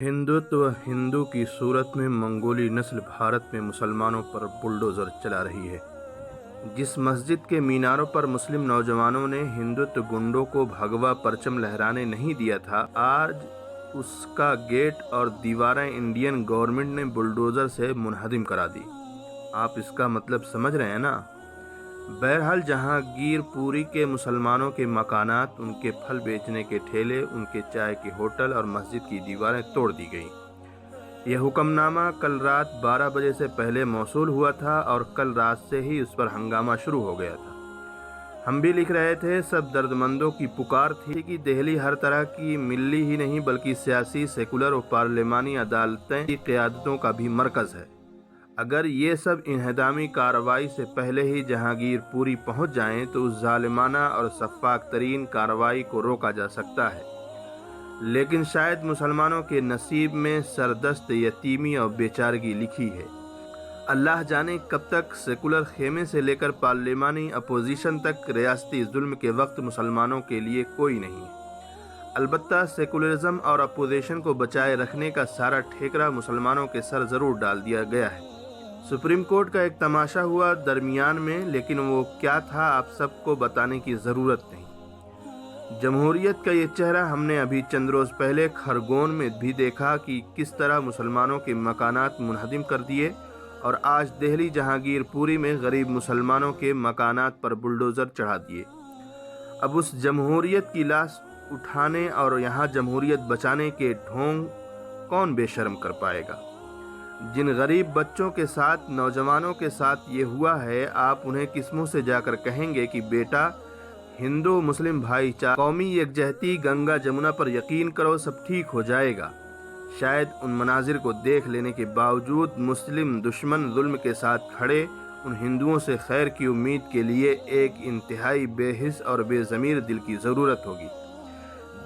हिंदुत्व हिंदू की सूरत में मंगोली नस्ल भारत में मुसलमानों पर बुलडोज़र चला रही है। जिस मस्जिद के मीनारों पर मुस्लिम नौजवानों ने हिंदुत्व गुंडों को भगवा परचम लहराने नहीं दिया था, आज उसका गेट और दीवारें इंडियन गवर्नमेंट ने बुलडोज़र से मुनहदिम करा दी। आप इसका मतलब समझ रहे हैं ना? बहरहाल जहांगीरपुरी के मुसलमानों के मकानात, उनके फल बेचने के ठेले, उनके चाय के होटल और मस्जिद की दीवारें तोड़ दी गईं। यह हुक्मनामा कल रात 12 बजे से पहले मौसूल हुआ था और कल रात से ही उस पर हंगामा शुरू हो गया था। हम भी लिख रहे थे, सब दर्दमंदों की पुकार थी कि दिल्ली हर तरह की मिली ही नहीं बल्कि सियासी, सेकुलर और पार्लिमानी अदालतें की क़यादतों का भी मरकज़ है। अगर ये सब इंहदामी कार्रवाई से पहले ही जहांगीरपुरी पहुंच जाएं तो उस जालिमाना और सफाक तरीन कार्रवाई को रोका जा सकता है। लेकिन शायद मुसलमानों के नसीब में सरदस्त यतीमी और बेचारगी लिखी है। अल्लाह जाने कब तक सेकुलर खेमे से लेकर पार्लिमानी अपोजिशन तक रियासती जुल्म के वक्त मुसलमानों के लिए कोई नहीं है। अलबत्ता सेकुलरिज्म और अपोजिशन को बचाए रखने का सारा ठेकरा मुसलमानों के सर जरूर डाल दिया गया है। सुप्रीम कोर्ट का एक तमाशा हुआ दरमियान में, लेकिन वो क्या था आप सबको बताने की ज़रूरत नहीं। जमहूरियत का ये चेहरा हमने अभी चंद रोज़ पहले खरगोन में भी देखा कि किस तरह मुसलमानों के मकानात मुनहदिम कर दिए, और आज दिल्ली जहांगीरपुरी में गरीब मुसलमानों के मकानात पर बुलडोज़र चढ़ा दिए। अब उस जमहूरियत की लाश उठाने और यहाँ जमहूरियत बचाने के ढोंग कौन बेशर्म कर पाएगा? जिन गरीब बच्चों के साथ, नौजवानों के साथ ये हुआ है, आप उन्हें किस मुंह से जाकर कहेंगे कि बेटा हिंदू मुस्लिम भाईचारा, कौमी यकजहती, गंगा जमुना पर यकीन करो सब ठीक हो जाएगा। शायद उन मनाजिर को देख लेने के बावजूद मुस्लिम दुश्मन जुल्म के साथ खड़े उन हिंदुओं से खैर की उम्मीद के लिए एक इंतहाई बेहिस और बेज़मीर दिल की ज़रूरत होगी।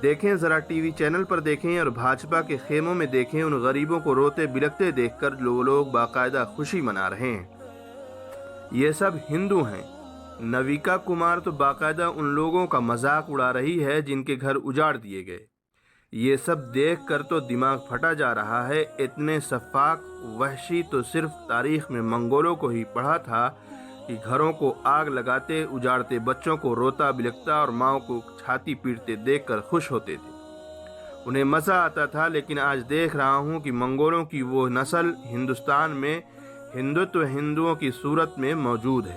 देखें, ज़रा टीवी चैनल पर देखें और भाजपा के खेमों में देखें, उन गरीबों को रोते बिलखते देखकर लोग बाकायदा खुशी मना रहे हैं। ये सब हिंदू हैं। नविका कुमार तो बाकायदा उन लोगों का मजाक उड़ा रही है जिनके घर उजाड़ दिए गए। ये सब देखकर तो दिमाग फटा जा रहा है। इतने सफाक वहशी तो सिर्फ तारीख में मंगोलों को ही पढ़ा था कि घरों को आग लगाते, उजाड़ते बच्चों को रोता बिलखता और माओ को छाती पीटते देखकर खुश होते थे। उन्हें मज़ा आता था। लेकिन आज देख रहा हूँ कि मंगोलों की वो नस्ल हिंदुस्तान में हिंदुत्व हिंदुओं की सूरत में मौजूद है।